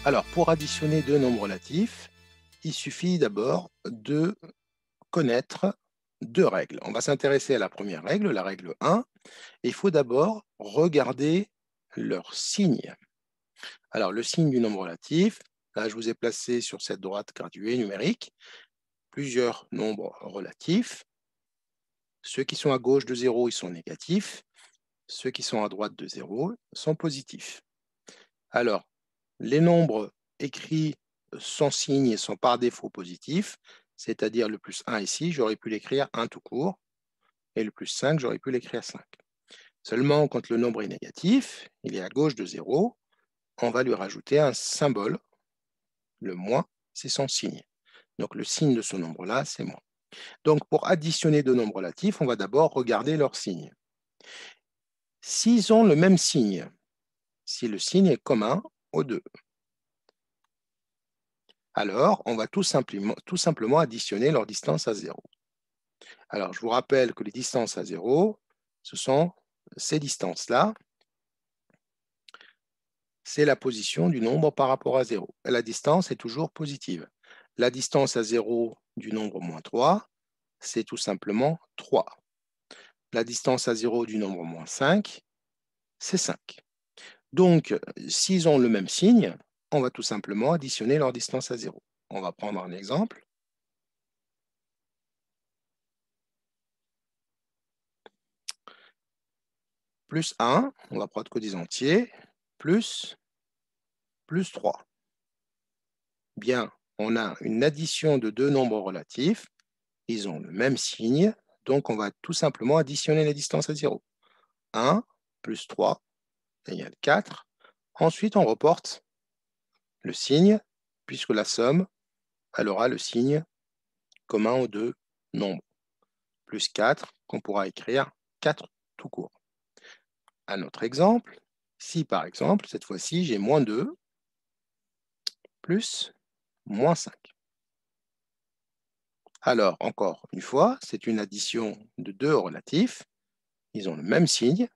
Alors, pour additionner deux nombres relatifs, il suffit d'abord de connaître deux règles. On va s'intéresser à la première règle, la règle 1. Il faut d'abord regarder leur signe. Alors, le signe du nombre relatif, là, je vous ai placé sur cette droite graduée numérique plusieurs nombres relatifs. Ceux qui sont à gauche de 0, ils sont négatifs. Ceux qui sont à droite de 0 sont positifs. Alors, les nombres écrits sans signe et sont par défaut positifs, c'est-à-dire le plus 1 ici, j'aurais pu l'écrire 1 tout court, et le plus 5, j'aurais pu l'écrire 5. Seulement, quand le nombre est négatif, il est à gauche de 0, on va lui rajouter un symbole, le moins, c'est son signe. Donc le signe de ce nombre-là, c'est moins. Donc pour additionner deux nombres relatifs, on va d'abord regarder leur signe. S'ils ont le même signe, si le signe est commun aux deux, alors on va tout simplement additionner leur distance à 0. Alors, je vous rappelle que les distances à 0, ce sont ces distances-là. C'est la position du nombre par rapport à 0. La distance est toujours positive. La distance à 0 du nombre moins 3, c'est tout simplement 3. La distance à 0 du nombre moins 5, c'est 5. Donc, s'ils ont le même signe, on va tout simplement additionner leur distance à 0. On va prendre un exemple. Plus 1, on va prendre que des entiers, plus 3. Bien, on a une addition de deux nombres relatifs. Ils ont le même signe, donc on va tout simplement additionner les distances à 0. 1 plus 3 égale 4. Ensuite, on reporte le signe, puisque la somme, elle aura le signe commun aux deux nombres. Plus 4, qu'on pourra écrire 4 tout court. Un autre exemple, si par exemple, cette fois-ci, j'ai moins 2 plus moins 5. Alors, encore une fois, c'est une addition de deux relatifs. Ils ont le même signe.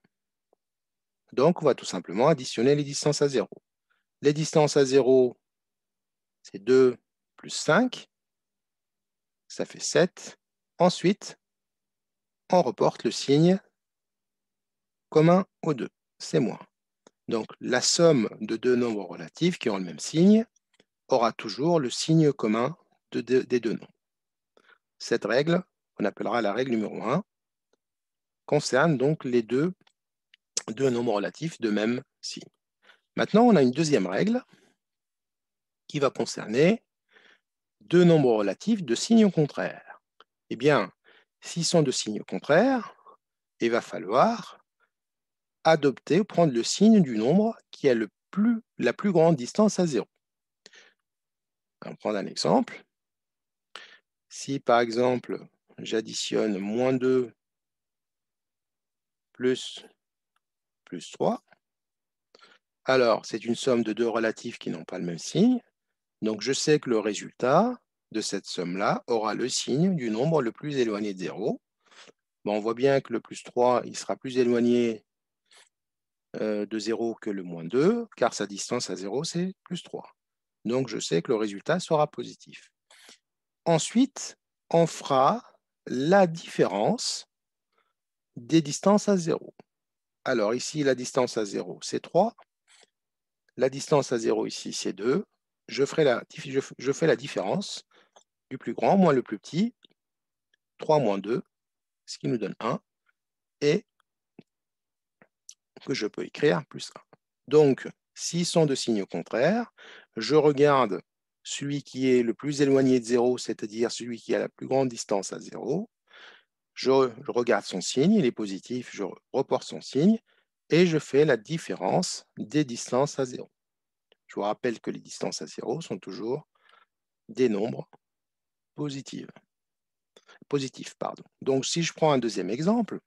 Donc, on va tout simplement additionner les distances à 0. Les distances à 0, c'est 2 plus 5. Ça fait 7. Ensuite, on reporte le signe commun aux deux. C'est moins. Donc, la somme de deux nombres relatifs qui ont le même signe aura toujours le signe commun des deux nombres. Cette règle, on appellera la règle numéro 1, concerne donc les deux nombres relatifs de même signe. Maintenant, on a une deuxième règle qui va concerner deux nombres relatifs de signes contraires. Eh bien, s'ils sont de signes contraires, il va falloir adopter ou prendre le signe du nombre qui a la plus grande distance à 0. On va prendre un exemple. Si par exemple, j'additionne moins 2 plus 3, alors c'est une somme de deux relatifs qui n'ont pas le même signe. Donc je sais que le résultat de cette somme-là aura le signe du nombre le plus éloigné de 0. Bon, on voit bien que le plus 3, il sera plus éloigné de 0 que le moins 2, car sa distance à 0, c'est plus 3. Donc je sais que le résultat sera positif. Ensuite, on fera la différence des distances à 0. Alors ici, la distance à 0, c'est 3. La distance à 0 ici, c'est 2. Je fais la différence du plus grand moins le plus petit, 3 moins 2, ce qui nous donne 1, et que je peux écrire plus 1. Donc, s'ils sont de signes contraires, je regarde celui qui est le plus éloigné de 0, c'est-à-dire celui qui a la plus grande distance à 0. Je regarde son signe, il est positif, je reporte son signe, et je fais la différence des distances à 0. Je vous rappelle que les distances à 0 sont toujours des nombres positifs. Donc, si je prends un deuxième exemple,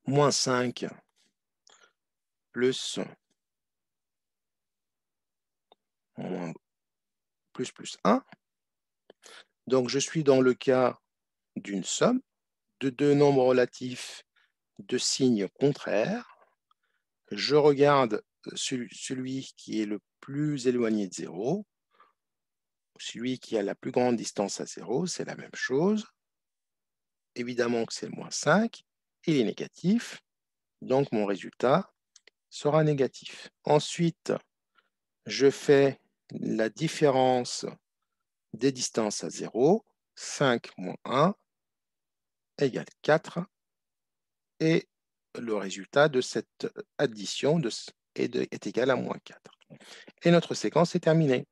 moins 5 plus plus 1. Donc, je suis dans le cas d'une somme de deux nombres relatifs de signes contraires. Je regarde celui qui est le plus éloigné de 0, celui qui a la plus grande distance à 0, c'est la même chose. Évidemment que c'est le moins 5, il est négatif, donc mon résultat sera négatif. Ensuite, je fais la différence des distances à 0, 5 moins 1 égale 4, et le résultat de cette addition est égal à moins 4. Et notre séquence est terminée.